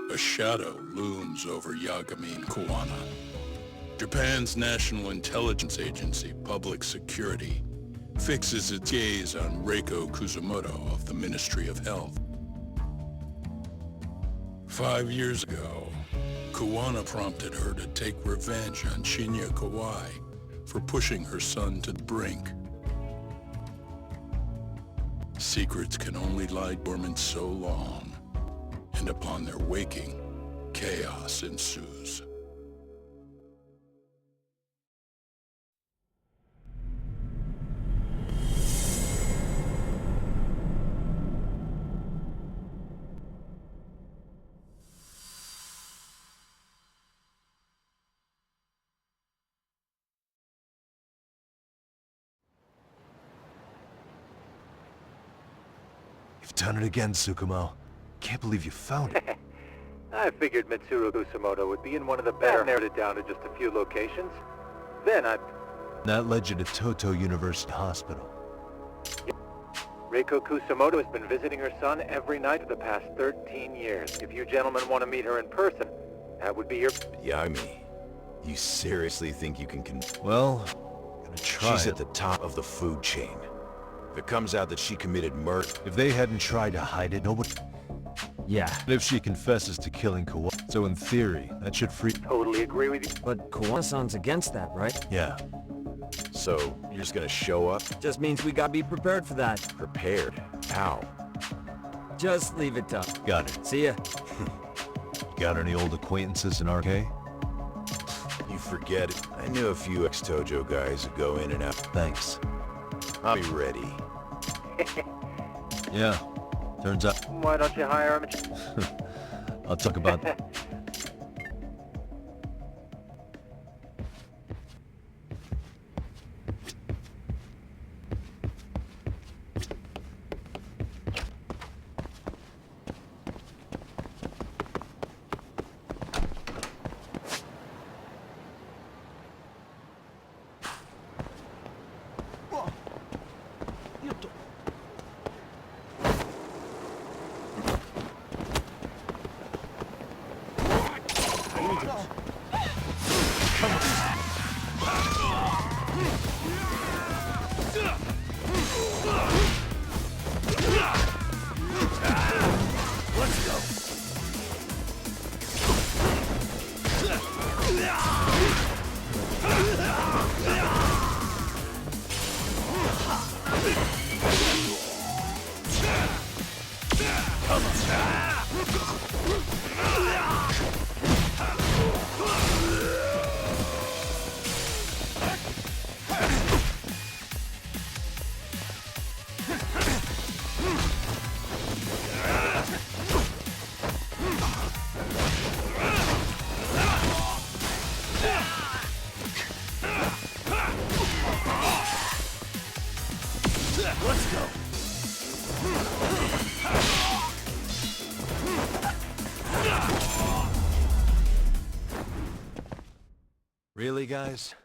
A shadow looms over Yagami and Kuwana. Japan's National Intelligence Agency, Public Security, fixes its gaze on Reiko Kuzumoto of the Ministry of Health. 5 years ago, Kuwana prompted her to take revenge on Shinya Kawai for pushing her son to the brink. Secrets can only lie dormant so long, and upon their waking, chaos ensues. You've done it again, Tsukumo. Can't believe you found it. I figured Mitsuru Kusumoto would be in one of the better. Narrowed it down to just a few locations. Then That led you to Toto University Hospital. Reiko Kusumoto has been visiting her son every night for the past 13 years. If you gentlemen want to meet her in person, that would be your... Yami, you seriously think you can Well, gonna try She's it. at the top of the food chain. If it comes out that she committed murder... If they hadn't tried to hide it, nobody... Yeah, And if she confesses to killing Kawa, so in theory, that should free... Totally agree with you. but Kawana-san's against that, right? Yeah. So, you're just gonna show up? Just means we gotta be prepared for that. Prepared? How? Just leave it to... Got it. See ya. Got any old acquaintances in RK? You forget it. I knew a few ex-Tojo guys who go in and out. Thanks. I'll be ready. Yeah. Turns out... Why don't you hire him? I'll talk about... Really, guys?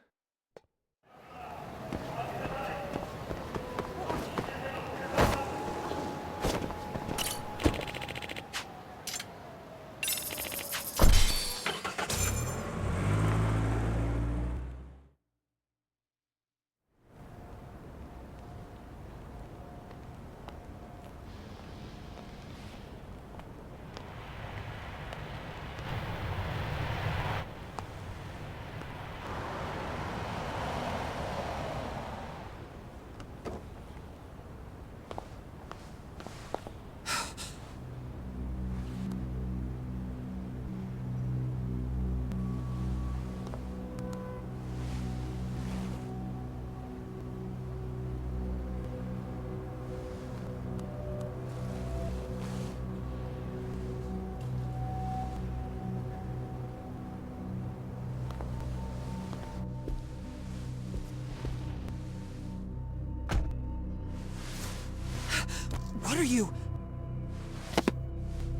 What are you...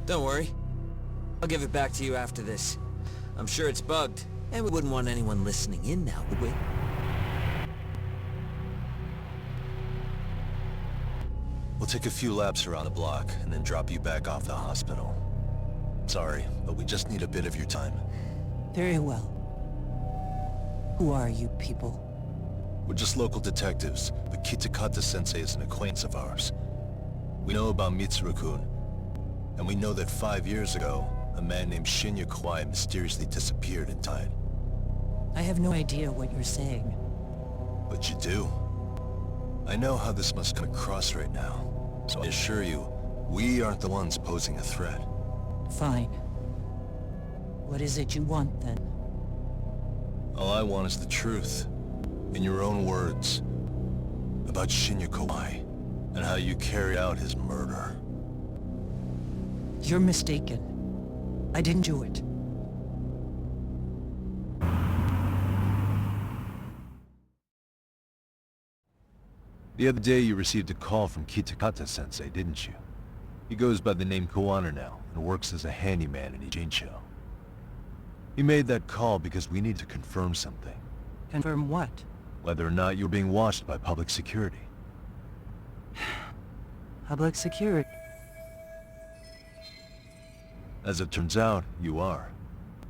Don't worry. I'll give it back to you after this. I'm sure it's bugged, and we wouldn't want anyone listening in now, would we? We'll take a few laps around the block, and then drop you back off the hospital. Sorry, but we just need a bit of your time. Very well. Who are you people? We're just local detectives, but Kitakata-sensei is an acquaintance of ours. We know about Mitsuru-kun, and we know that 5 years ago, a man named Shinya Kawai mysteriously disappeared in time. I have no idea what you're saying. But you do. I know how this must come across right now, so I assure you, we aren't the ones posing a threat. Fine. What is it you want, then? All I want is the truth, in your own words, about Shinya Kawai, and how you carried out his murder. You're mistaken. I didn't do it. The other day you received a call from Kitakata-sensei, didn't you? He goes by the name Kawana now, and works as a handyman in Ijincho. He made that call because we need to confirm something. Confirm what? Whether or not you're being watched by public security. Public security. As it turns out, you are.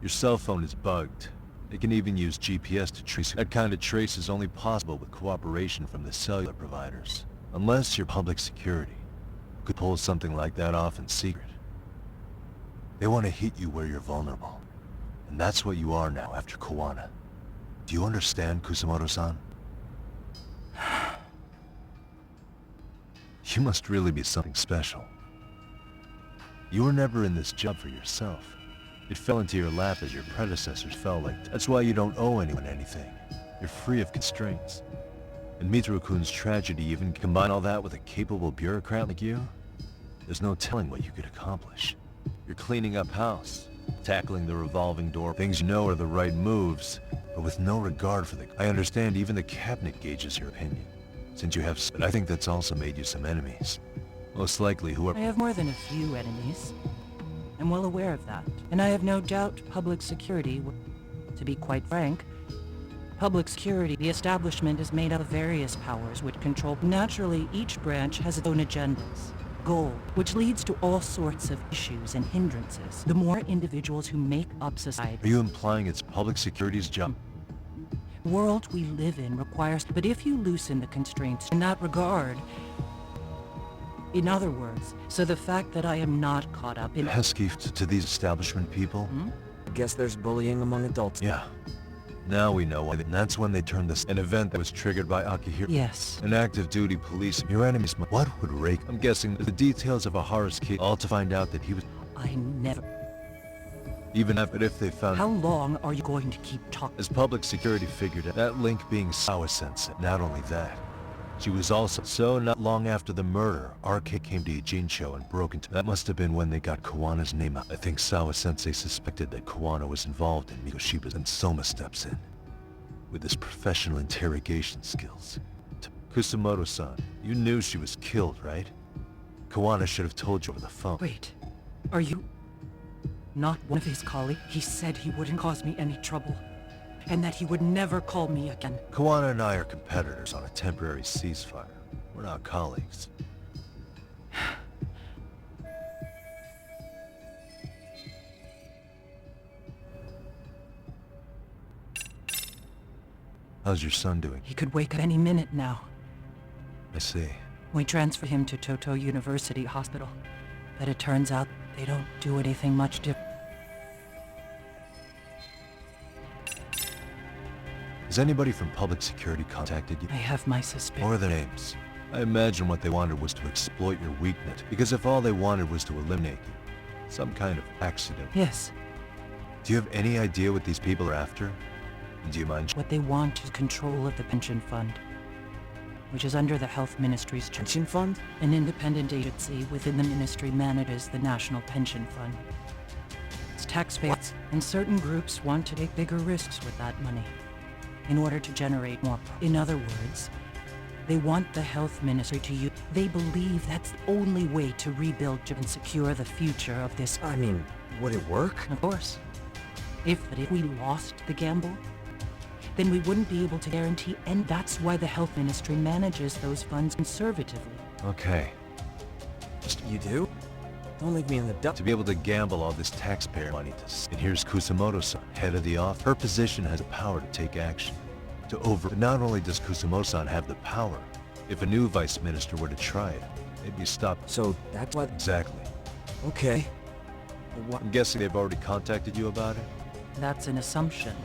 Your cell phone is bugged. It can even use GPS to trace. That kind of trace is only possible with cooperation from the cellular providers. Unless you're public security, you could pull something like that off in secret. They want to hit you where you're vulnerable. And that's what you are now after Kawana. Do you understand, Kusamoto-san? You must really be something special. You were never in this job for yourself. It fell into your lap as your predecessors fell like. That's why you don't owe anyone anything. You're free of constraints. And Mitsuru-kun's tragedy, even combine all that with a capable bureaucrat like you? There's no telling what you could accomplish. You're cleaning up house, tackling the revolving door, things you know are the right moves, but with no regard for the... I understand even the cabinet gauges your opinion, since you have... But I think that's also made you some enemies. Most likely whoever... I have more than a few enemies. I'm well aware of that. And I have no doubt public security will... To be quite frank, public security, the establishment is made up of various powers which control... Naturally, each branch has its own agendas. Goal, which leads to all sorts of issues and hindrances. The more individuals who make up society... Are you implying it's public security's job? The world we live in requires... But if you loosen the constraints in that regard... In other words, so the fact that I am not caught up in... Pesky to these establishment people? I guess there's bullying among adults. Yeah. Now we know why. And that's when they turned this... An event that was triggered by Akihiro. Yes. An active duty police. Your enemies... What would rake... I'm guessing the details of Ahara's case, all to find out that he was... I never... Even if they found... How long are you going to keep talking? As public security figured out, that link being Sawa-sensei. Not only that, she was also... So not long after the murder, RK came to Ijincho and broke into... That must have been when they got Kawana's name out. I think Sawa-sensei suspected that Kawana was involved in Mikoshiba's, and Soma steps in. With his professional interrogation skills. Kusamoto-san, you knew she was killed, right? Kawana should have told you over the phone. Wait, are you... Not one of his colleagues? He said he wouldn't cause me any trouble. And that he would never call me again. Kawana and I are competitors on a temporary ceasefire. We're not colleagues. How's your son doing? He could wake up any minute now. I see. We transferred him to Toto University Hospital. But it turns out they don't do anything much different. Has anybody from public security contacted you? I have my suspicions. Or their names? I imagine what they wanted was to exploit your weakness. Because if all they wanted was to eliminate you, some kind of accident. Yes. Do you have any idea what these people are after? And do you mind? What they want is control of the pension fund, which is under the Health Ministry's... Pension fund? An independent agency within the ministry manages the National Pension Fund. It's taxpayers, and certain groups want to take bigger risks with that money in order to generate more. In other words, they want the health ministry to use... They believe that's the only way to rebuild and secure the future of this... I mean, would it work? Of course. But if we lost the gamble, then we wouldn't be able to guarantee, and that's why the health ministry manages those funds conservatively. Okay. You do? Don't leave me in the dark. To be able to gamble all this taxpayer money and here's Kusamoto-san, head of the office. Her position has the power to take action. But not only does Kusamoto-san have the power, if a new vice minister were to try it, it'd be stopped. So that's what... Exactly. Okay. I'm guessing they've already contacted you about it? That's an assumption.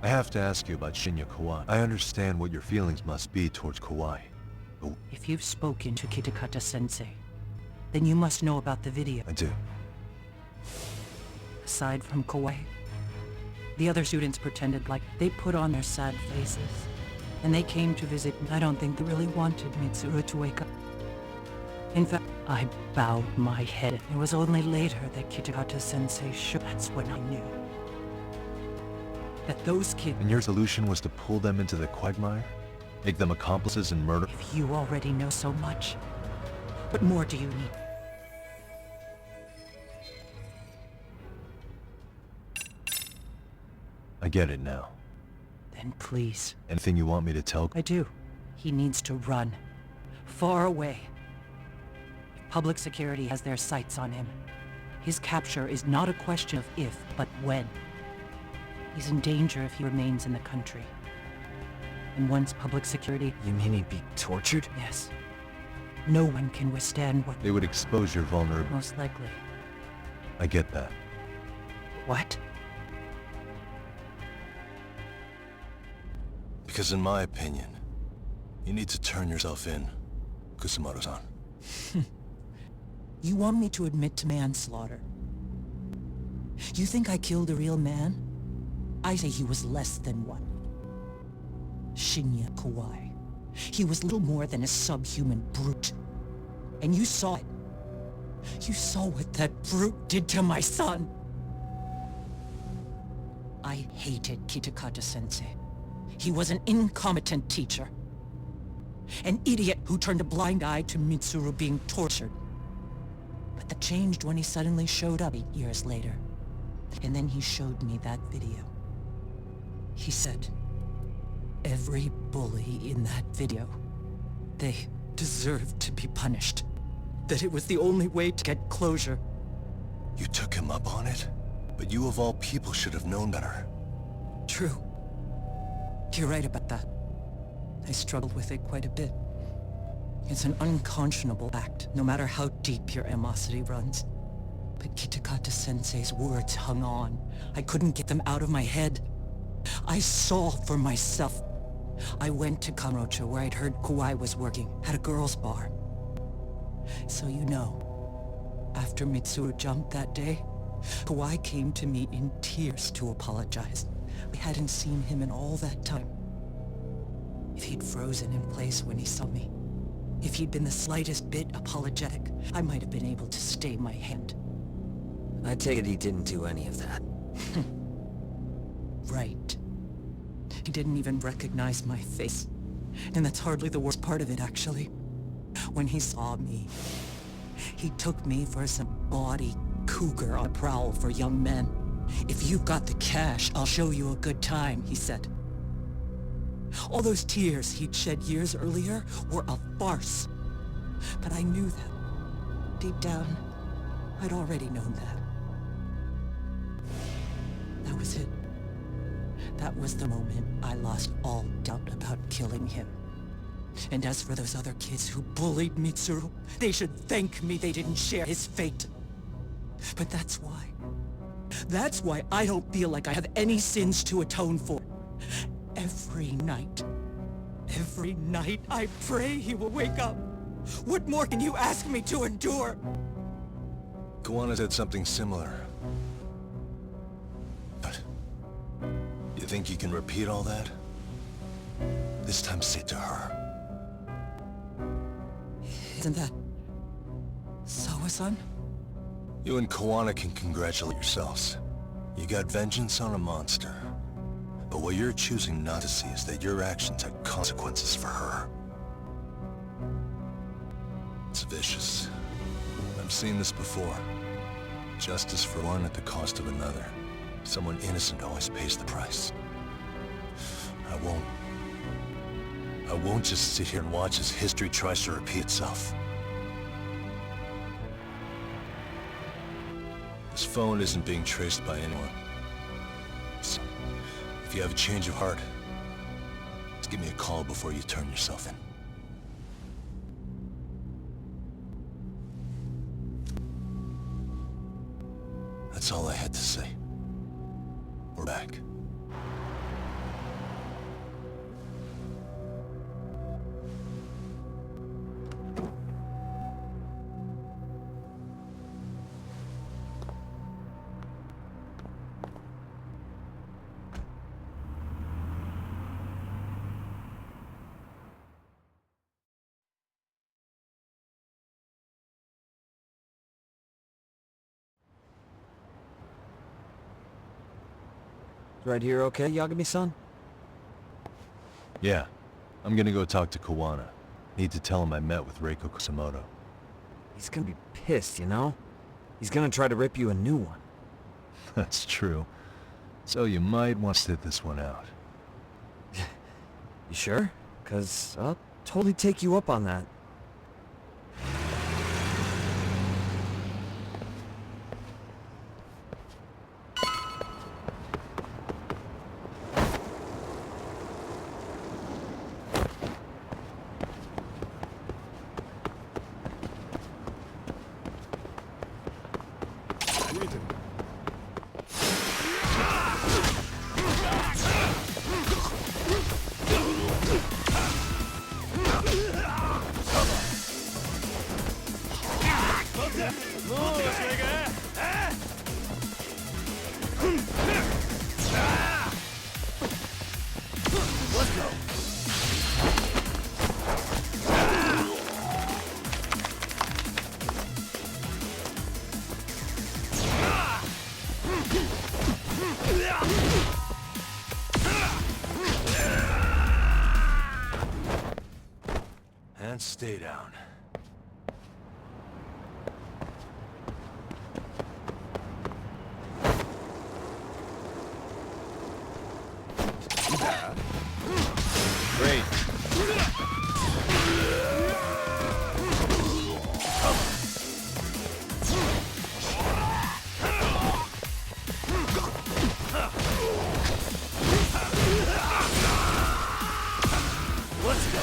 I have to ask you about Shinya Kawai. I understand what your feelings must be towards Kawai. But If you've spoken to Kitakata-sensei, then you must know about the video. I do. Aside from Kawai, the other students pretended like they put on their sad faces. And they came to visit. I don't think they really wanted Mitsuru to wake up. In fact, I bowed my head. It was only later that Kitakata-sensei shook. That's when I knew that those kids... And your solution was to pull them into the quagmire? Make them accomplices in murder? If you already know so much, what more do you need? I get it now. Then please. Anything you want me to tell? I do. He needs to run. Far away. Public security has their sights on him. His capture is not a question of if, but when. He's in danger if he remains in the country. And once public security... You mean he'd be tortured? Yes. No one can withstand what... They would expose your vulnerability. Most likely. I get that. What? Because in my opinion, you need to turn yourself in, Kusamoto-san. You want me to admit to manslaughter? You think I killed a real man? I say he was less than one. Shinya Kawai. He was little more than a subhuman brute. And you saw it. You saw what that brute did to my son. I hated Kitakata-sensei. He was an incompetent teacher. An idiot who turned a blind eye to Mitsuru being tortured. But that changed when he suddenly showed up 8 years later. And then he showed me that video. He said, every bully in that video, they deserved to be punished. That it was the only way to get closure. You took him up on it? But you of all people should have known better. True. You're right about that. I struggled with it quite a bit. It's an unconscionable act, no matter how deep your animosity runs. But Kitakata-sensei's words hung on. I couldn't get them out of my head. I saw for myself. I went to Kamurocho, where I'd heard Kawai was working, at a girls' bar. So you know, after Mitsuru jumped that day, Kawai came to me in tears to apologize. We hadn't seen him in all that time. If he'd frozen in place when he saw me, if he'd been the slightest bit apologetic, I might have been able to stay my hand. I take it he didn't do any of that. Right. He didn't even recognize my face. And that's hardly the worst part of it, actually. When he saw me, he took me for some bawdy cougar on a prowl for young men. If you've got the cash, I'll show you a good time, he said. All those tears he'd shed years earlier were a farce. But I knew that. Deep down, I'd already known that. That was it. That was the moment I lost all doubt about killing him. And as for those other kids who bullied Mitsuru, they should thank me they didn't share his fate. But that's why. That's why I don't feel like I have any sins to atone for. Every night I pray he will wake up. What more can you ask me to endure? Kawana said something similar. But you think you can repeat all that? This time say it to her. Isn't that Sawa-san? You and Kawana can congratulate yourselves. You got vengeance on a monster. But what you're choosing not to see is that your actions had consequences for her. It's vicious. I've seen this before. Justice for one at the cost of another. Someone innocent always pays the price. I won't I won't just sit here and watch as history tries to repeat itself. This phone isn't being traced by anyone. So, if you have a change of heart, just give me a call before you turn yourself in. That's all I had to say. We're back. Right here okay, Yagami-san? Yeah, I'm gonna go talk to Kawana. Need to tell him I met with Reiko Kusamoto. He's gonna be pissed, you know? He's gonna try to rip you a new one. That's true. So you might want to sit this one out. You sure? 'Cause I'll totally take you up on that. And stay down. Great. Let's go.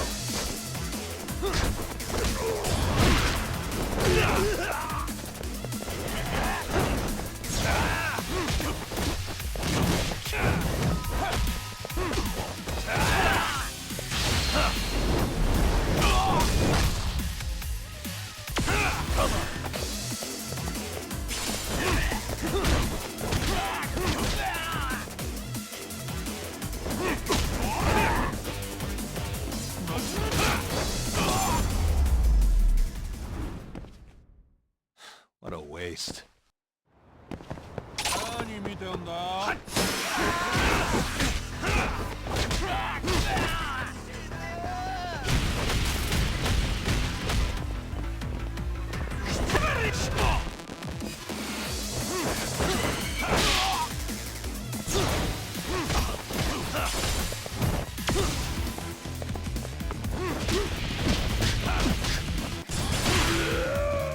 What a waste.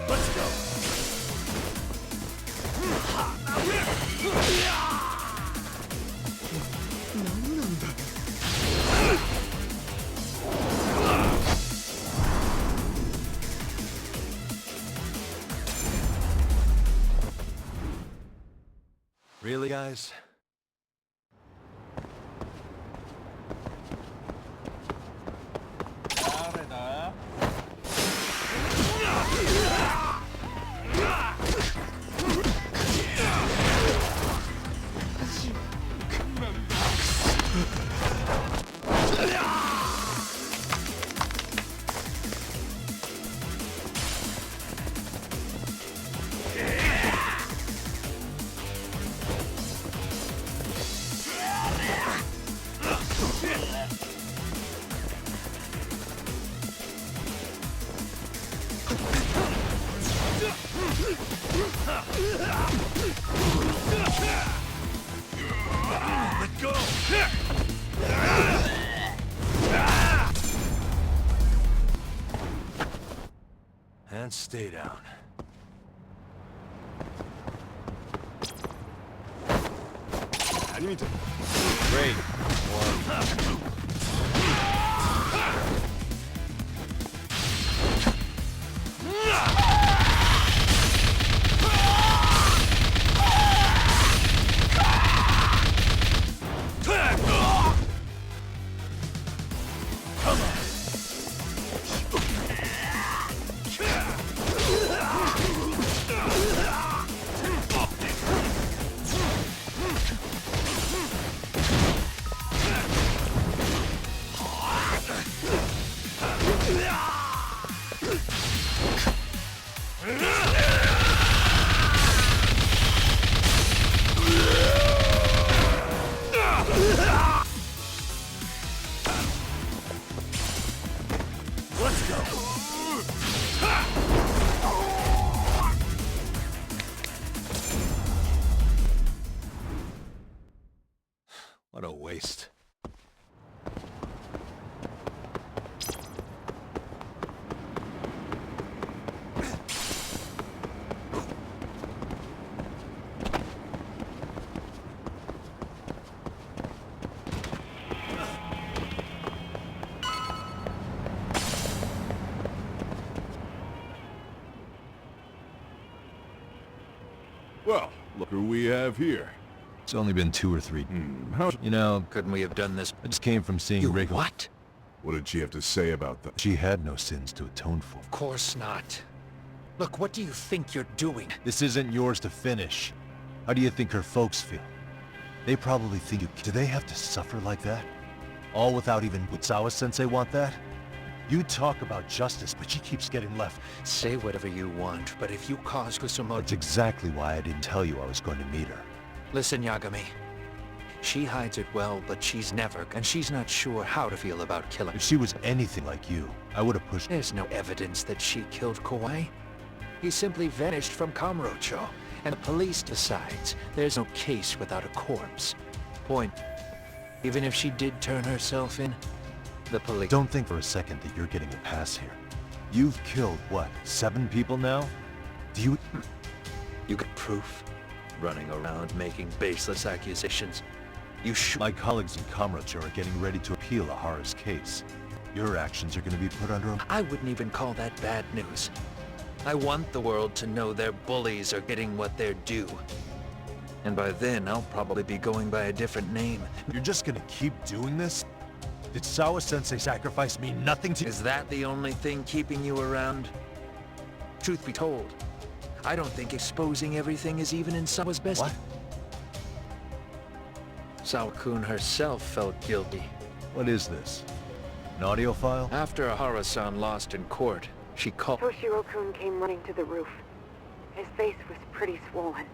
Let's go. Really, guys? Let go! And stay down. Great. One. What a waste. Well, look who we have here. It's only been 2 or 3. How... You know, Couldn't we have done this? I just came from seeing You Reiko. what? What did she have to say about that? She had no sins to atone for. Of course not. Look, what do you think you're doing? This isn't yours to finish. How do you think her folks feel? They probably think you... Do they have to suffer like that? All without even... Would Sawa-sensei want that? You talk about justice, but she keeps getting left. Say whatever you want, but if you cause Kusumoto... That's exactly why I didn't tell you I was going to meet her. Listen, Yagami. She hides it well, but she's never... And she's not sure how to feel about killing. If she was anything like you, I would have pushed... There's no evidence that she killed Kawai. He simply vanished from Kamurocho, and the police decides there's no case without a corpse. Point. Even if she did turn herself in, the police... Don't think for a second that you're getting a pass here. You've killed, what, 7 people now? Do you... You got proof? Running around making baseless accusations. You should... My colleagues in Kamurocho are getting ready to appeal Ahara's case. Your actions are going to be put under... I wouldn't even call that bad news. I want the world to know their bullies are getting what they're due. And by then, I'll probably be going by a different name. You're just going to keep doing this? Did Sawa-sensei sacrifice mean nothing to... Is that the only thing keeping you around? Truth be told, I don't think exposing everything is even in Sawa's best... What? Sawa-kun herself felt guilty. What is this? An audio file? After Ahara-san lost in court, she called... Toshiro-kun came running to the roof. His face was pretty swollen.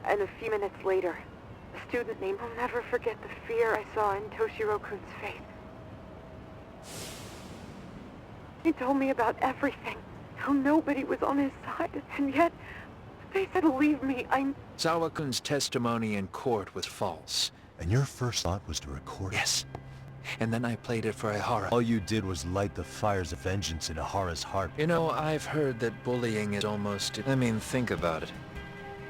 And a few minutes later, a student named... I'll never forget the fear I saw in Toshiro-kun's face. He told me about everything, how nobody was on his side, and yet they said, believe me, Sawa-kun's testimony in court was false. And your first thought was to record it? Yes. And then I played it for Ahara. All you did was light the fires of vengeance in Ahara's heart. You know, I've heard that bullying is almost... I mean, think about it.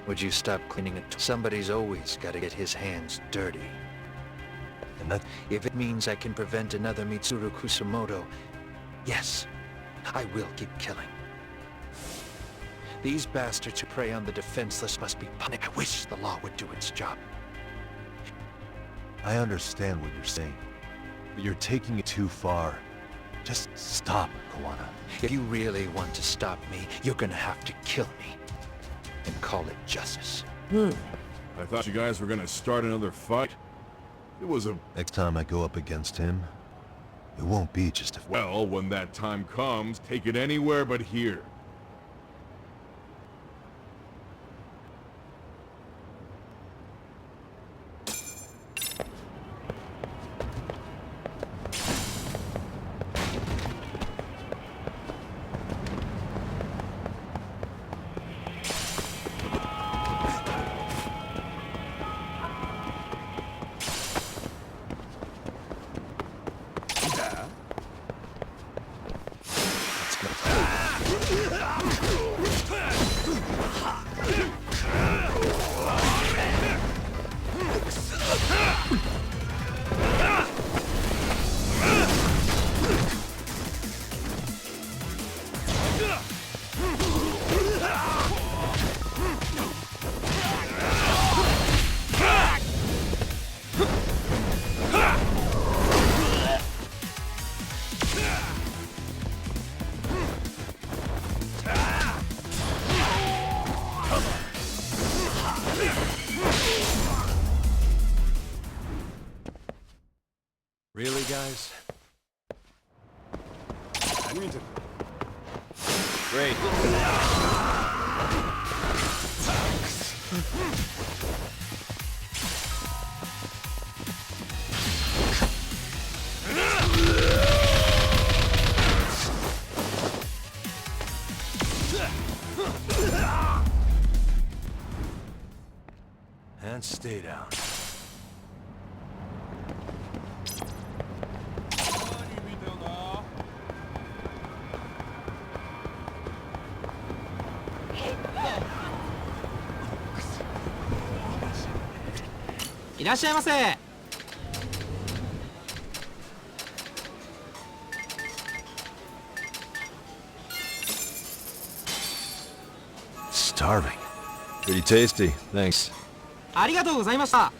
Would you stop cleaning it? Somebody's always got to get his hands dirty. And that... If it means I can prevent another Mitsuru Kusumoto, yes, I will keep killing. These bastards who prey on the defenseless must be punished. I wish the law would do its job. I understand what you're saying, but you're taking it too far. Just stop, Kawana. If you really want to stop me, you're gonna have to kill me. And call it justice. I thought you guys were gonna start another fight. It was a... Next time I go up against him, it won't be just a... Well, when that time comes, take it anywhere but here. Let's go. guys? Great. And stay down. Starving. Pretty tasty, thanks. ありがとうございました。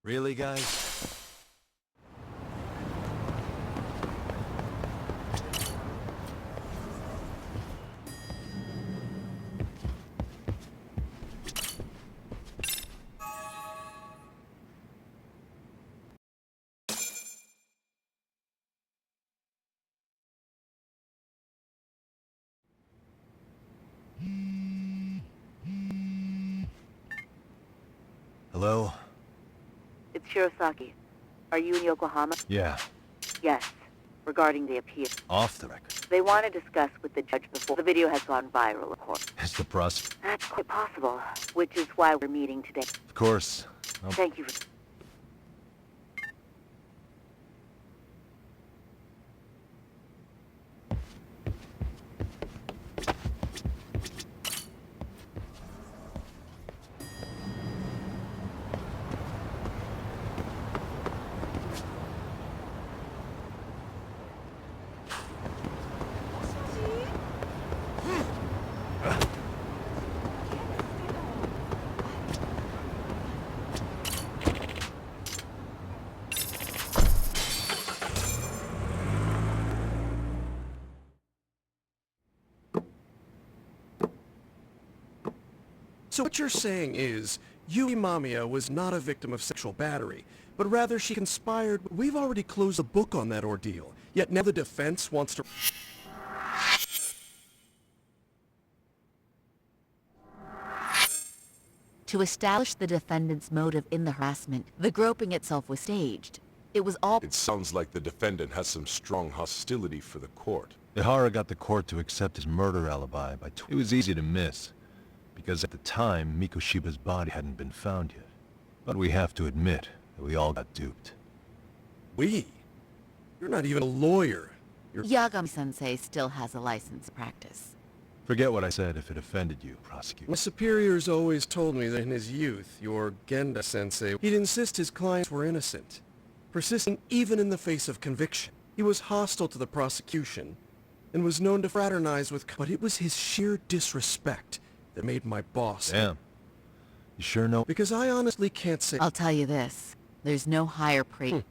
Really, guys? Hello? It's Shirosaki. Are you in Yokohama? Yeah, Yes. Regarding the appeal. off the record. They want to discuss with the judge before the video has gone viral, of course. Is the process? That's quite possible, which is why we're meeting today. Of course. Thank you for... So what you're saying is, Yui Mamiya was not a victim of sexual battery, but rather she conspired. We've already closed the book on that ordeal, yet now the defense wants to... To establish the defendant's motive in the harassment, the groping itself was staged. It was all... It sounds like the defendant has some strong hostility for the court. Ihara got the court to accept his murder alibi by... It was easy to miss, because at the time, Mikoshiba's body hadn't been found yet. But we have to admit that we all got duped. We? You're not even a lawyer. You're... Yagami-sensei still has a license to practice. Forget what I said if it offended you, prosecutor. My superiors always told me that in his youth, your Genda-sensei, he'd insist his clients were innocent, persisting even in the face of conviction. He was hostile to the prosecution, and was known to fraternize with... But it was his sheer disrespect that made my boss... Damn. You sure know? Because I honestly can't say... I'll tell you this. There's no higher praise...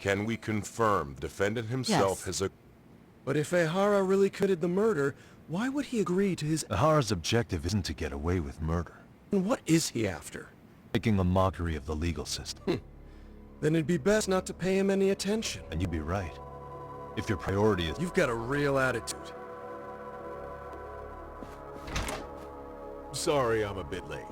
Can we confirm the defendant himself Yes. has a... But if Ehara really committed the murder, why would he agree to his... Ahara's objective isn't to get away with murder. And what is he after? Making a mockery of the legal system. Then it'd be best not to pay him any attention. And you'd be right. If your priority is... You've got a real attitude. Sorry I'm a bit late.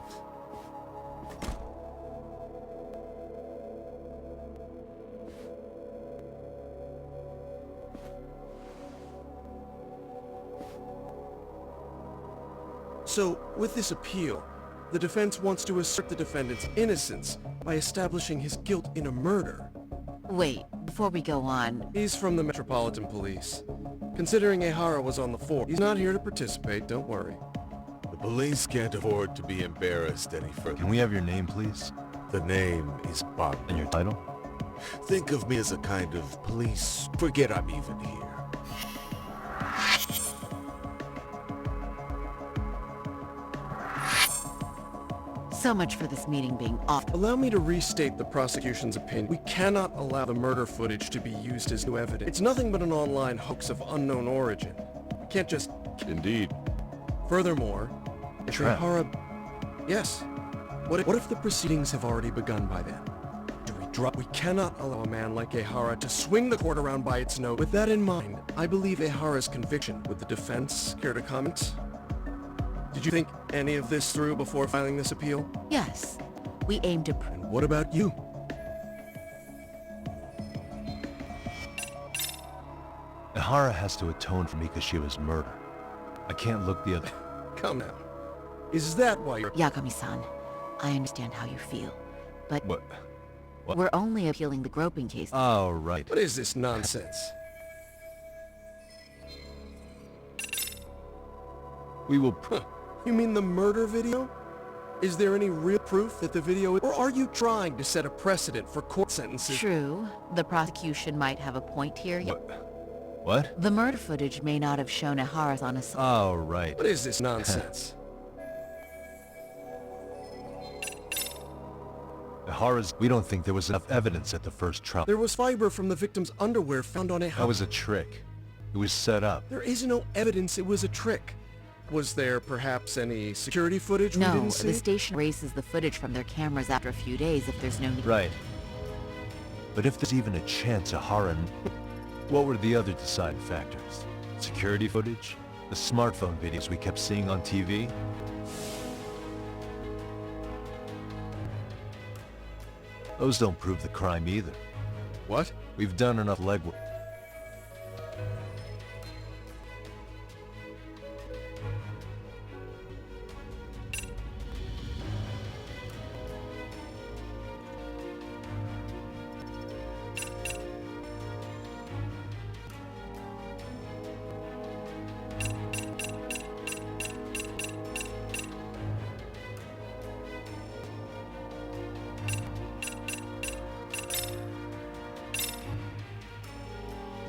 So, with this appeal, the defense wants to assert the defendant's innocence by establishing his guilt in a murder. Wait, before we go on, He's from the Metropolitan Police. Considering Ehara was on the force, he's not here to participate, don't worry. The police can't afford to be embarrassed any further. Can we have your name, please? The name is Bob. And your title? Think of me as a kind of police. Forget I'm even here. so much for this meeting being off. Allow me to restate the prosecution's opinion. We cannot allow the murder footage to be used as new evidence. It's nothing but an online hoax of unknown origin. We can't just... Indeed. Furthermore, if Trap. Ehara... Yes. What if the proceedings have already begun by then? Do we drop? We cannot allow a man like Ehara to swing the court around by its nose. With that in mind, I believe Ehara's conviction. Would the defense care to comment? Did you think any of this through before filing this appeal? Yes. We aim to... And what about you? Ehara has to atone for Mikashiwa's murder. I can't look the other... Come now. Is that why you're... Yagami-san, I understand how you feel, but What? What? we're only appealing the groping case. Oh, right. What is this nonsense? We will... You mean the murder video? Is there any real proof that the video... Or are you trying to set a precedent for court sentences? True, the prosecution might have a point here. What? The murder footage may not have shown Ehara's on a... Oh, right. What is this nonsense? Ehara's... We don't think there was enough evidence at the first trial. There was fiber from the victim's underwear found on Ehara. That was a trick. It was set up. There is no evidence it was a trick. Was there perhaps any security footage we No, didn't see? the station erases the footage from their cameras after a few days if there's no need. Right. But if there's even a chance Ehara... What were the other deciding factors? Security footage? The smartphone videos we kept seeing on TV? Those don't prove the crime either. What? We've done enough legwork.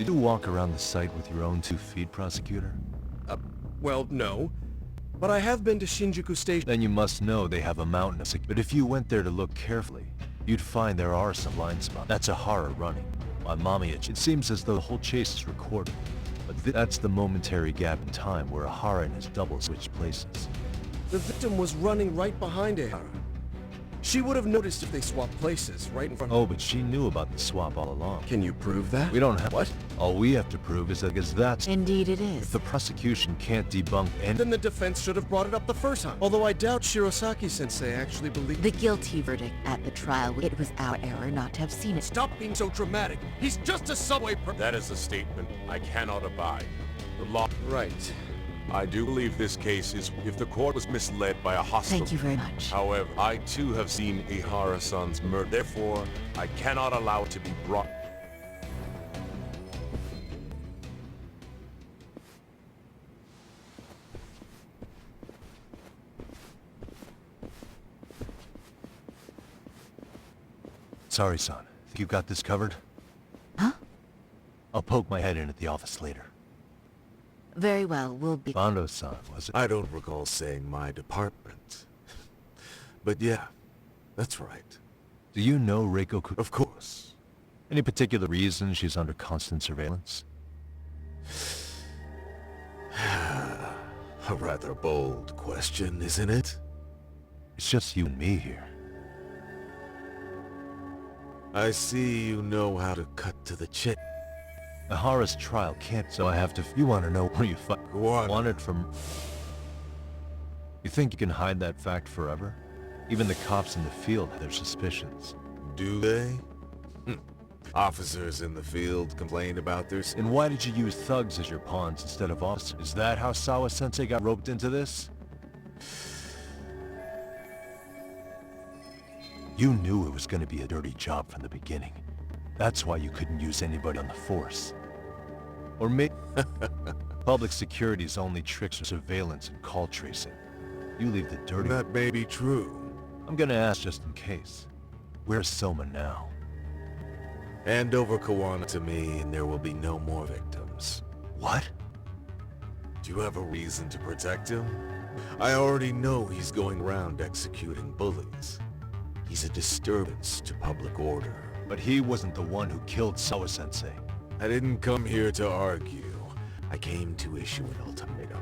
Did you walk around the site with your own 2 feet, prosecutor? Well, no. But I have been to Shinjuku Station. Then you must know they have a mountain of security. But if you went there to look carefully, you'd find there are some blind spots. That's Ehara running. My mommy, it seems as though the whole chase is recorded. But that's the momentary gap in time where Ehara and his double switch places. The victim was running right behind Ehara. She would have noticed if they swapped places, right in front of... Oh, but she knew about the swap all along. Can you prove that? We don't have... What? All we have to prove is that that's... Indeed it If is. the prosecution can't debunk any... Then the defense should have brought it up the first time. Although I doubt Shirosaki-sensei actually believed... The guilty verdict at the trial, it was our error not to have seen it. Stop being so dramatic. He's just a subway That is a statement I cannot abide. The law... Right. I do believe this case is if the court was misled by a hostile... Thank you very much. However, I too have seen Ehara-san's murder. Therefore, I cannot allow it to be brought... Sorry, son. Think you got this covered? Huh? I'll poke my head in at the office later. Very well, we'll be... Bando-san, was it? I don't recall saying my department. But yeah, that's right. Do you know Reiko Of course. Any particular reason she's under constant surveillance? A rather bold question, isn't it? It's just you and me here. I see you know how to cut to the chase. Ahara's trial can't, so I have to... You want to know where you want it from... You think you can hide that fact forever? Even the cops in the field have their suspicions. Do they? Officers in the field complain about their... And why did you use thugs as your pawns instead of officers? Is that how Sawa-sensei got roped into this? You knew it was going to be a dirty job from the beginning. That's why you couldn't use anybody on the force. Or maybe... Public security's only tricks are surveillance and call tracing. You leave the dirty... That may be true. I'm gonna ask just in case. Where's Soma now? Hand over Kawana to me and there will be no more victims. What? Do you have a reason to protect him? I already know he's going around executing bullies. He's a disturbance to public order. But he wasn't the one who killed Sawa-sensei. I didn't come here to argue. I came to issue an ultimatum.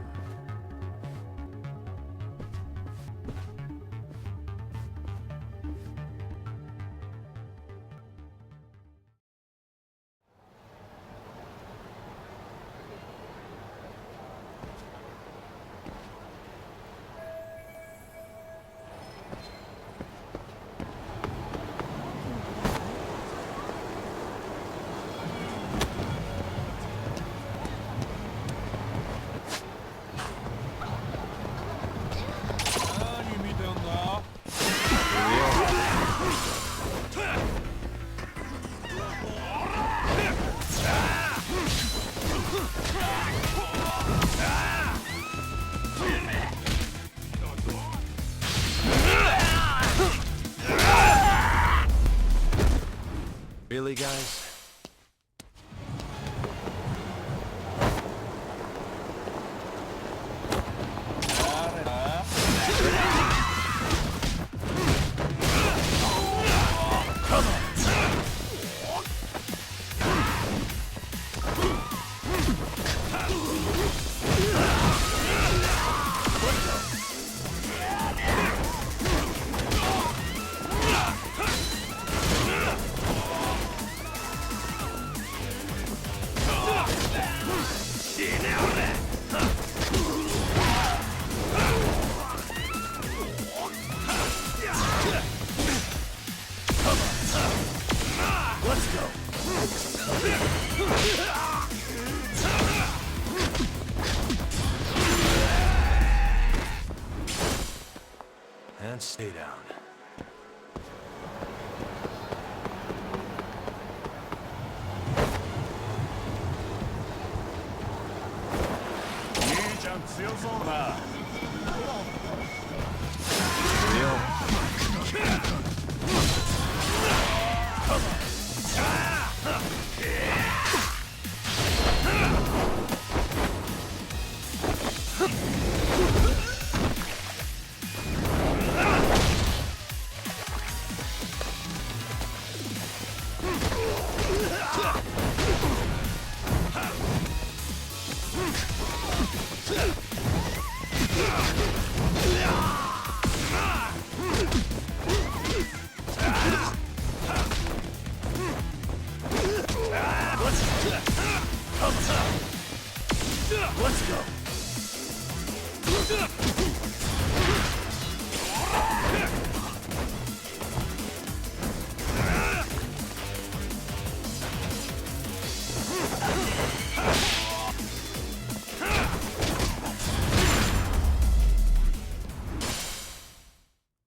Really, guys? And stay down. Let's go.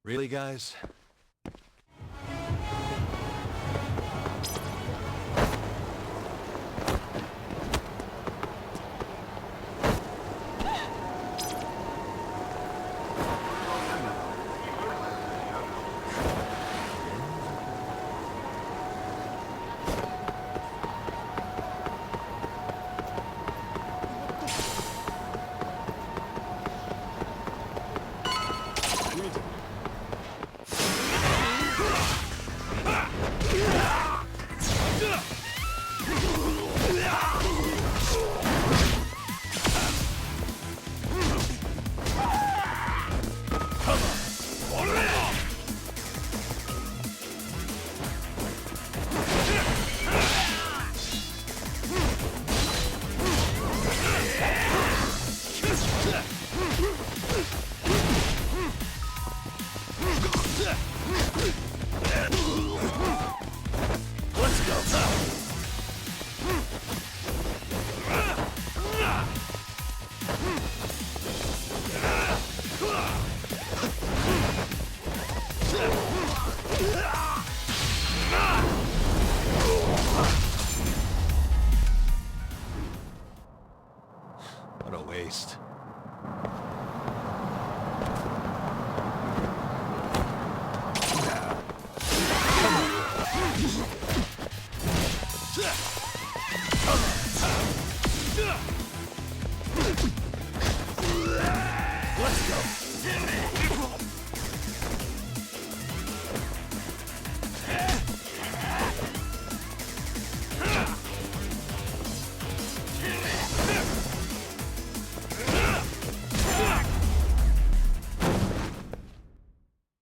Really, guys?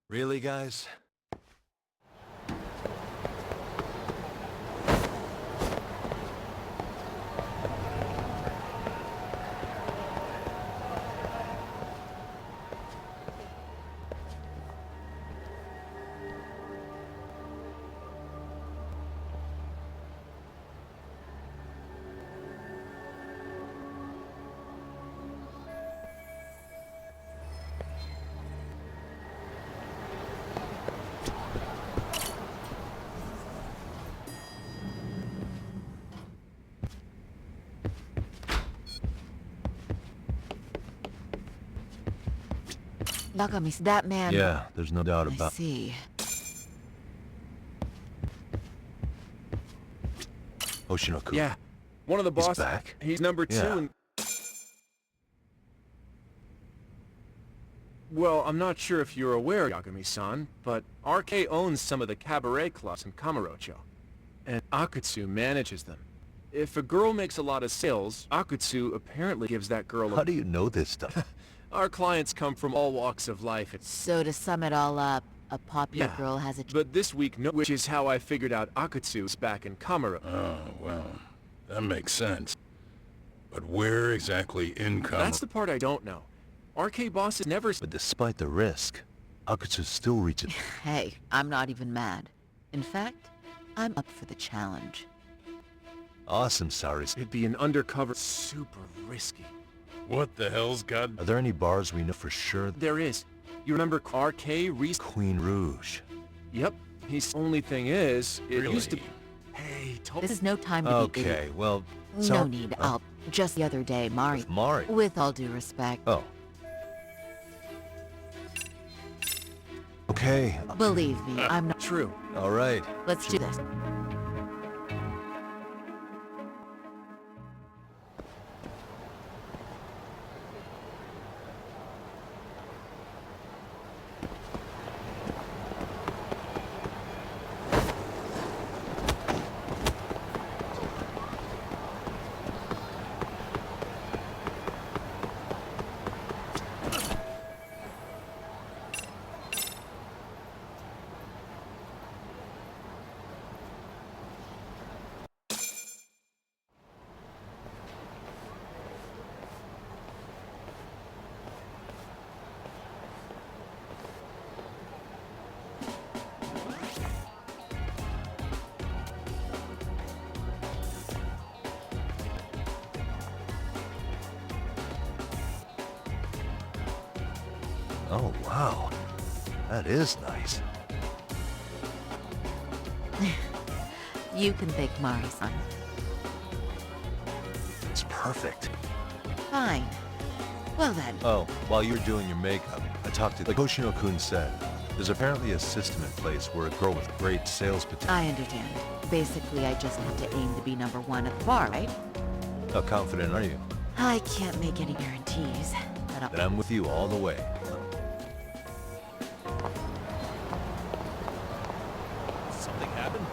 Really, guys? Yagami's that man. Yeah, there's no doubt I about. see. Oshinoku. Yeah. One of the He's bosses. back? He's number 2 Yeah. and... Well, I'm not sure if you're aware, Yagami-san, but RK owns some of the cabaret clubs in Kamurocho. And Akutsu manages them. If a girl makes a lot of sales, Akutsu apparently gives that girl a... How do you know this stuff? Our clients come from all walks of life. So to sum it all up, a popular Yeah, girl has a... but this week, no, which is how I figured out Akutsu's back in Kamuro. Oh, well, that makes sense. But where exactly in Kamuro? That's the part I don't know. RK bosses never... But despite the risk, Akutsu still reaches... Hey, I'm not even mad. In fact, I'm up for the challenge. Awesome, Saris. It'd be an undercover... super risky. What the hell's got... Are there any bars we know for sure? There is. You remember RK Reese? Queen Rouge. Yep. He's... Only thing is, it Really? used to... Hey, This is no time to be Okay, idiot. well... No need. Just the other day, Mari... Mari? With all due respect. Oh. Okay. Believe me, I'm not... True. All right. Let's do this. Oh, wow. That is nice. You can thank Mari-san. It's perfect. Fine. Well then. Oh, while you're doing your makeup, I talked to... Like Hoshino-kun said, there's apparently a system in place where a girl with great sales potential... I understand. Basically, I just have to aim to be number 1 at the bar, right? How confident are you? I can't make any guarantees, but Then I'm with you all the way. Something happened?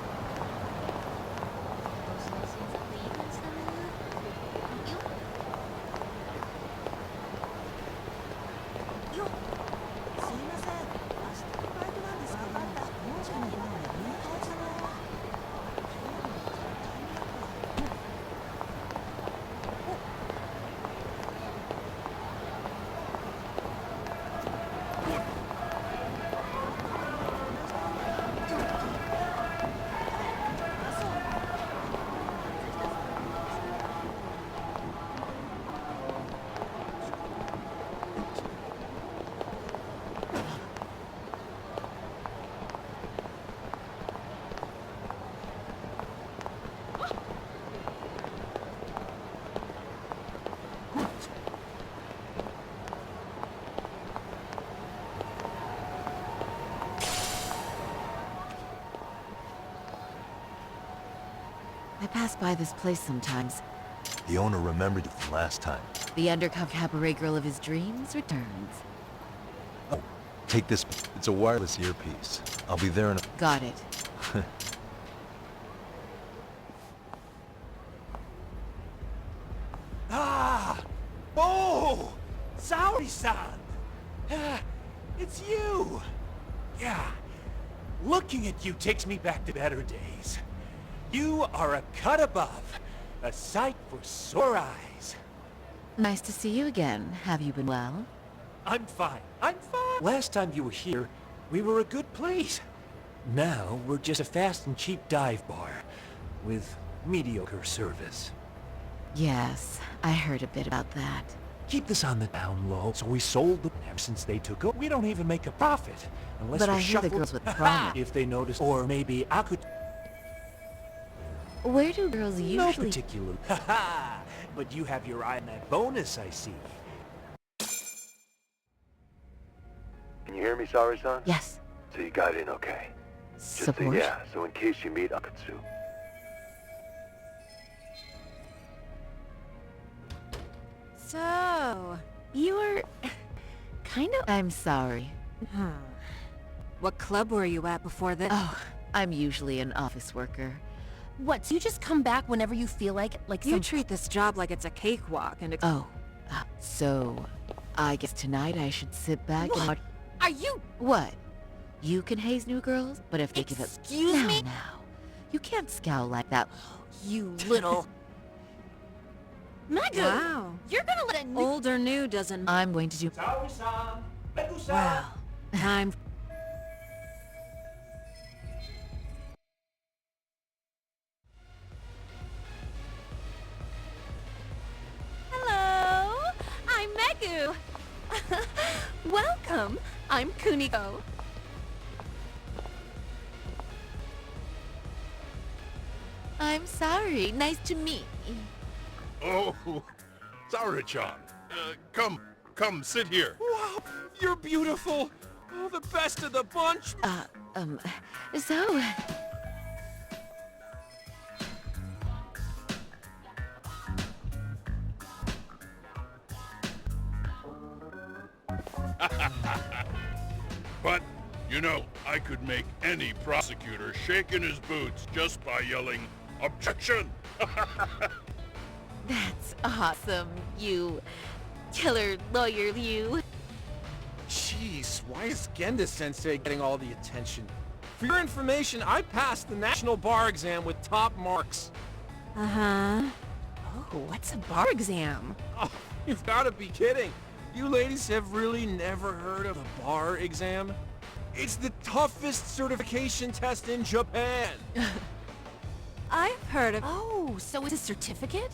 I pass by this place sometimes. The owner remembered you from last time. The undercover cabaret girl of his dreams returns. Oh, take this. It's a wireless earpiece. I'll be there in a... Got it. Ah! Oh! Saori-san! It's you! Yeah. Looking at you takes me back to better days. You are a cut above. A sight for sore eyes. Nice to see you again. Have you been well? I'm fine. I'm fine. Last time you were here, we were a good place. Now, we're just a fast and cheap dive bar. With mediocre service. Yes, I heard a bit about that. Keep this on the down low, so we sold them. Ever since they took over, we don't even make a profit. Unless But we're I hear the shuffled. girls with promise. If they notice, or maybe I could... Where do girls usually... No particular. Ha! But you have your eye on that bonus, I see. Can you hear me, Saori-san? Yes. So you got in okay. Support? So in case you meet Akatsu. So, you were... kind of... I'm sorry. What club were you at before this? Oh, I'm usually an office worker. What, so you just come back whenever you feel like it? Like you treat this job like it's a cakewalk and... So, I guess tonight I should sit back and watch... Are you... What? You can haze new girls, but if they give it... Excuse me? Now. You can't scowl like that. You little... Megu! Wow. You're gonna let a new... Old or new doesn't... I'm going to do... Saori-san! Megu-san! Well, time... Hello! I'm Megu! Welcome! I'm Kuniko. I'm sorry. Nice to meet you. Oh, Saori-chan. Come, sit here. Wow, you're beautiful. Oh, the best of the bunch. So... But, you know, I could make any prosecutor shake in his boots just by yelling, "Objection!" That's awesome, you... killer lawyer, you. Jeez, why is Genda-sensei getting all the attention? For your information, I passed the national bar exam with top marks. Uh-huh. Oh, what's a bar exam? Oh, you've got to be kidding. You ladies have really never heard of a bar exam? It's the toughest certification test in Japan. I've heard of... Oh, so it's a certificate?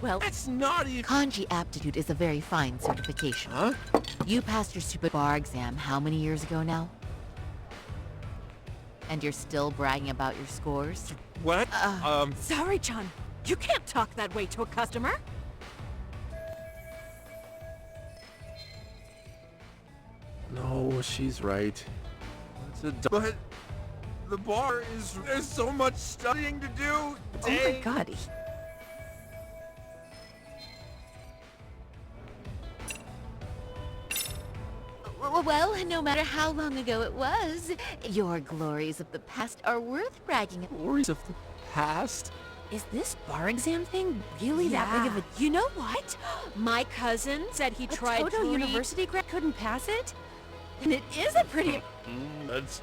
Well, That's not even... Kanji aptitude is a very fine certification. Huh? You passed your stupid bar exam how many years ago now? And you're still bragging about your scores? What? sorry, John. You can't talk that way to a customer. No, she's right. But the bar is... There's so much studying to do. Oh my Dang. god. Well, no matter how long ago it was, your glories of the past are worth bragging about. Glories of the past? Is this bar exam thing really that big of a... You know what? My cousin said he tried Toto 3... University grad couldn't pass it. And it is a pretty... That's...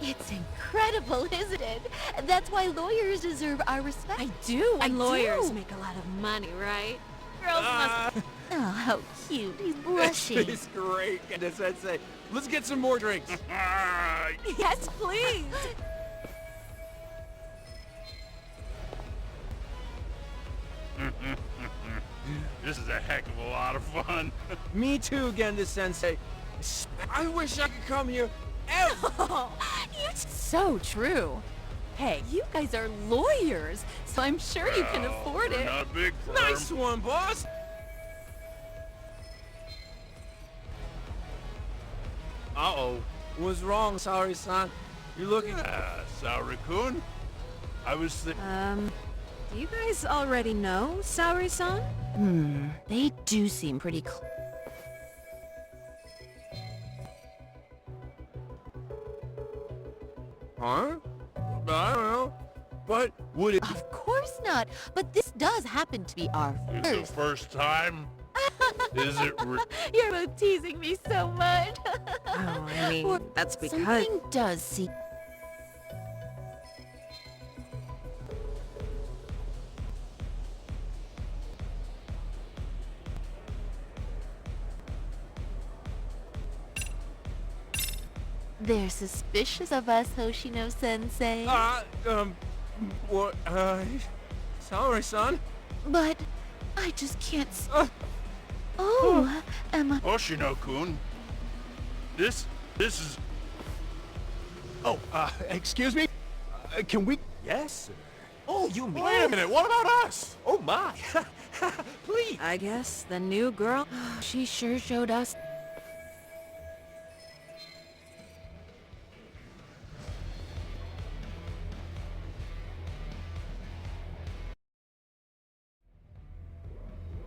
It's incredible, isn't it? That's why lawyers deserve our respect. I do, and lawyers do. make a lot of money, right? Girls must... Oh, how cute. He's blushing. It's great, Genda-sensei. Let's get some more drinks. Yes, please. This is a heck of a lot of fun. Me too, Genda-sensei. I wish I could come here every... So true. Hey, you guys are lawyers, so I'm sure you can afford We're it. not a big firm. Nice one, boss. Uh-oh. What's wrong, Saori-san? You're looking... Saori-kun? I was thinking... Do you guys already know Saori-san? They do seem pretty Huh? I don't know. But would it... Of course not, but this does happen to be our Is the first time? Is it You're both teasing me so much. Oh, I mean, that's because... Something does seem... They're suspicious of us, Hoshino-sensei. What, Saori-san? But I just can't Oh, Emma... Hoshino-kun? This is... Oh, excuse me? Can we... Yes, sir. Oh, you mean... Wait a minute, what about us? Oh, my. Please. I guess the new girl... She sure showed us...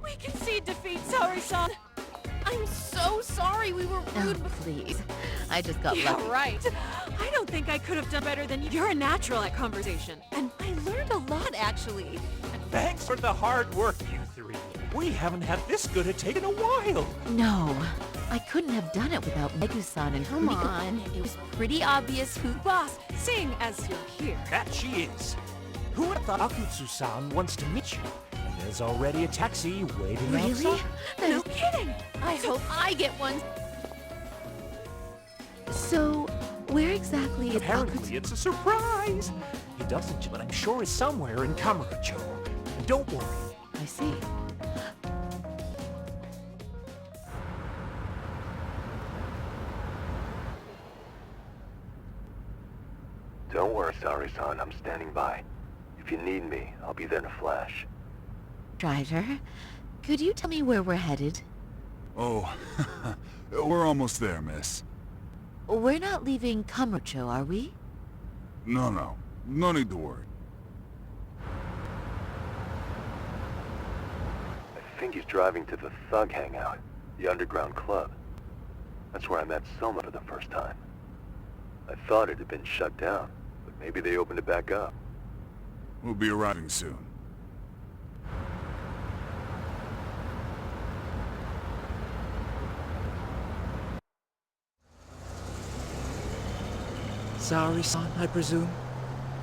We concede defeat, Saori-san! I'm so sorry we were rude Oh, please. I just got Yeah, lucky. right. I don't think I could have done better than you. You're a natural at conversation. And I learned a lot, actually. Thanks for the hard work, you three. We haven't had this good a take in a while. No, I couldn't have done it without Megu-san and Come on. It was pretty obvious who... Boss, seeing as you're here. That she is. Who would have thought Akutsu-san wants to meet you? And there's already a taxi waiting Really? outside. No kidding! I hope I get one. So, where exactly is Apparently it's a surprise. He doesn't, but I'm sure it's somewhere in Kamurocho. And don't worry. I see. Don't worry, Saori-san. I'm standing by. If you need me, I'll be there in a flash. Driver, could you tell me where we're headed? Oh, we're almost there, miss. We're not leaving Kamurocho, are we? No. No need to worry. I think he's driving to the Thug Hangout, the underground club. That's where I met Soma for the first time. I thought it had been shut down, but maybe they opened it back up. We'll be arriving soon. Saori-san, I presume?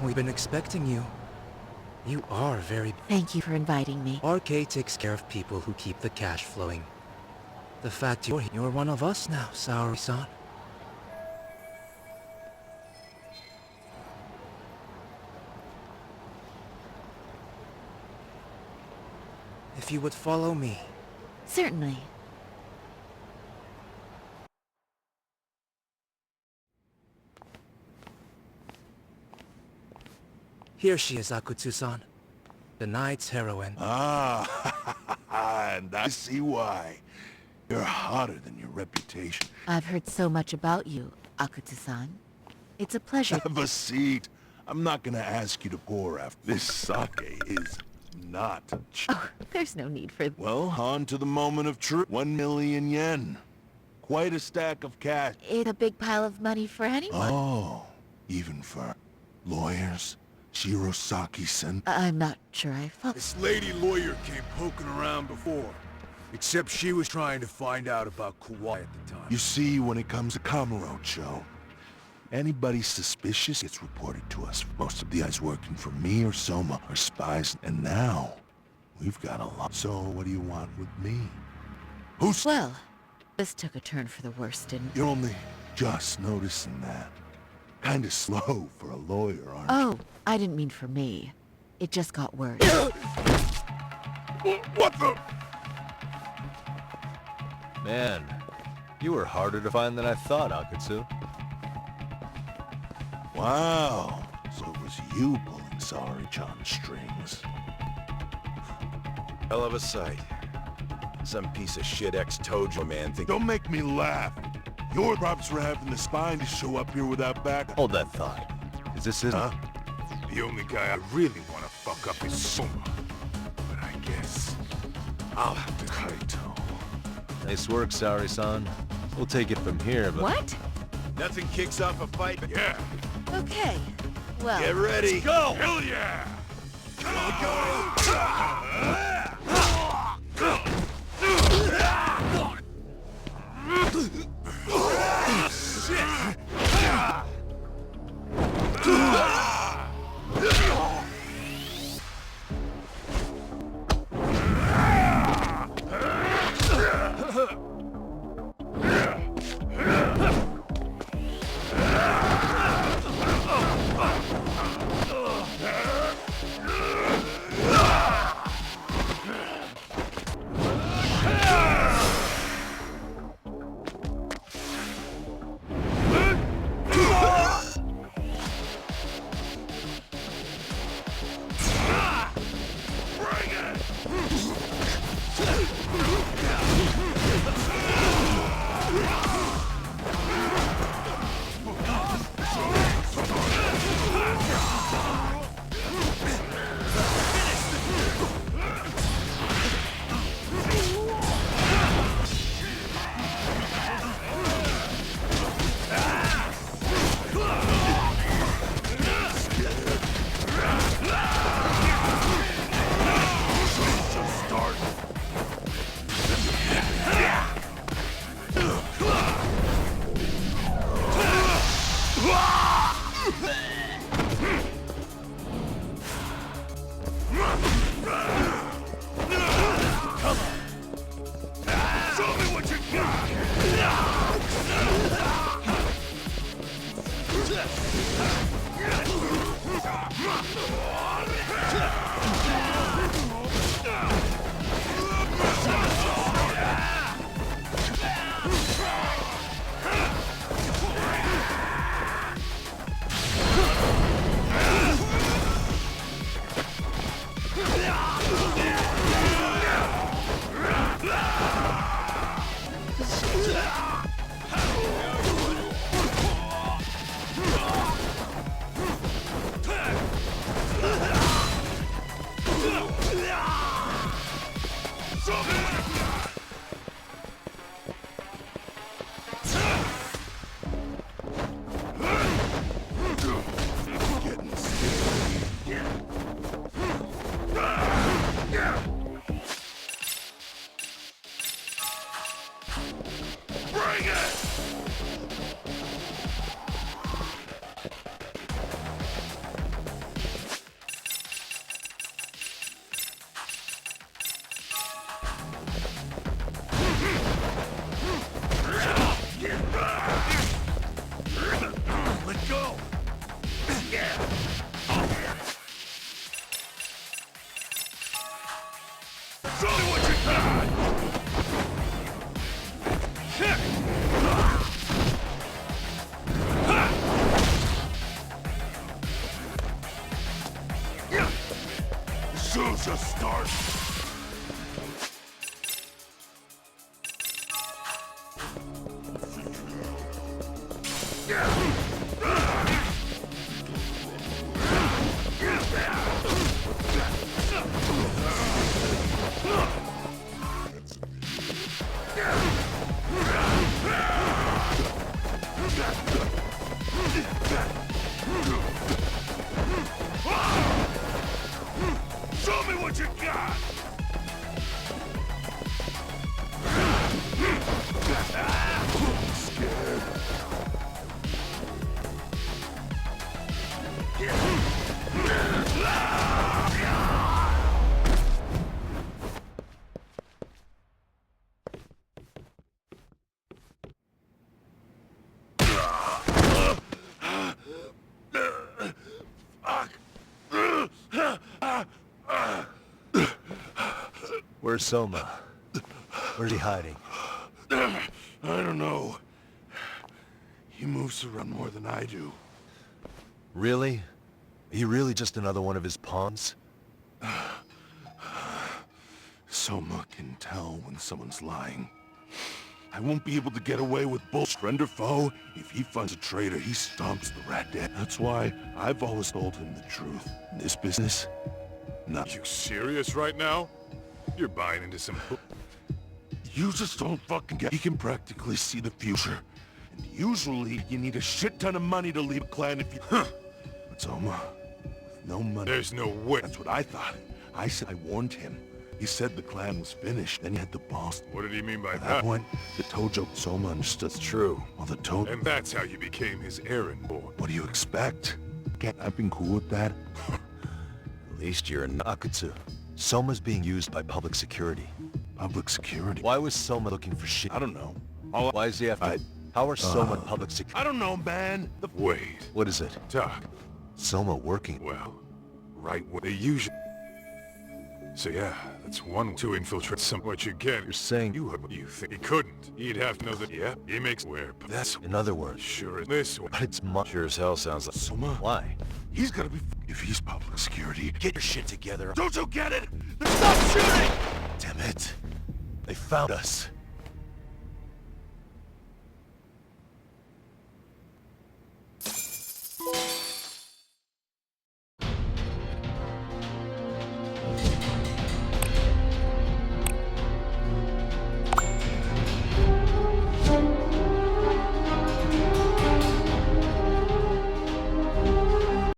We've been expecting you. You are very... Thank you for inviting me. RK takes care of people who keep the cash flowing. The fact you're one of us now, Saori-san. If you would follow me. Certainly. Here she is, Akutsu-san. The night's heroine. And I see why. You're hotter than your reputation. I've heard so much about you, Akutsu-san. It's a pleasure. Have a seat. I'm not gonna ask you to pour after this sake is not Oh, there's no need for... Well, on to the moment of truth. 1 million yen. Quite a stack of cash. It's a big pile of money for anyone. Oh, even for lawyers? Shirosaki-san? I'm not sure I follow... This lady lawyer came poking around before. Except she was trying to find out about Kawhi at the time. You see, when it comes to Kamurocho, anybody suspicious gets reported to us. Most of the guys working for me or Soma are spies, and now we've got a lot. So what do you want with me? Who's... Well, this took a turn for the worse, didn't it? You're only just noticing that. Kinda slow for a lawyer, aren't you? Oh, I didn't mean for me. It just got worse. What the... Man, you were harder to find than I thought, Akutsu. Wow, so it was you pulling Saori-chan's strings. Hell of a sight. Some piece of shit ex-Tojo man think... Don't make me laugh. Your props for having the spine to show up here without back. Hold that thought. Is this it? Huh? The only guy I really want to fuck up is Soma. But I guess I'll have to Kaito. Nice work, Saori-san. We'll take it from here, but... What? Nothing kicks off a fight but... Yeah. Okay. Well... Get ready! Let's go! Hell yeah! Just start. Show me what you got! Scared. Where's Soma? Where's he hiding? I don't know. He moves around more than I do. Really? Are you really just another one of his pawns? Soma can tell when someone's lying. I won't be able to get away with bullshit. Friend or foe, if he finds a traitor, he stomps the rat dead. That's why I've always told him the truth. In this business, No. You serious right now? You're buying into some... You just don't fucking get... He can practically see the future. And usually, you need a shit ton of money to leave a clan if you... But Soma, with no money... There's no way. That's what I thought. I said I warned him. He said the clan was finished. Then he had the boss. What did he mean by At that? that point, the Tojo Soma understood. It's true. Well, the Tojo... And that's how you became his errand boy. What do you expect? I've been cool with that. At least you're an Akutsu. Soma's being used by public security. Public security? Why was Soma looking for shit? I don't know. Why is he after... How are Soma and public security? I don't know, man. Wait. What is it? Doc. Soma working. Well, right where they usually... So yeah, that's one to infiltrate some... What you get... You're saying... You think he couldn't. He'd have to know that... Yeah, he makes... Where... That's... In other words... Sure, this way. But it's much... Sure as hell sounds like... Soma? Why? He's gotta be... If he's public security... Get your shit together. Don't you get it? Stop shooting! Damn it. They found us.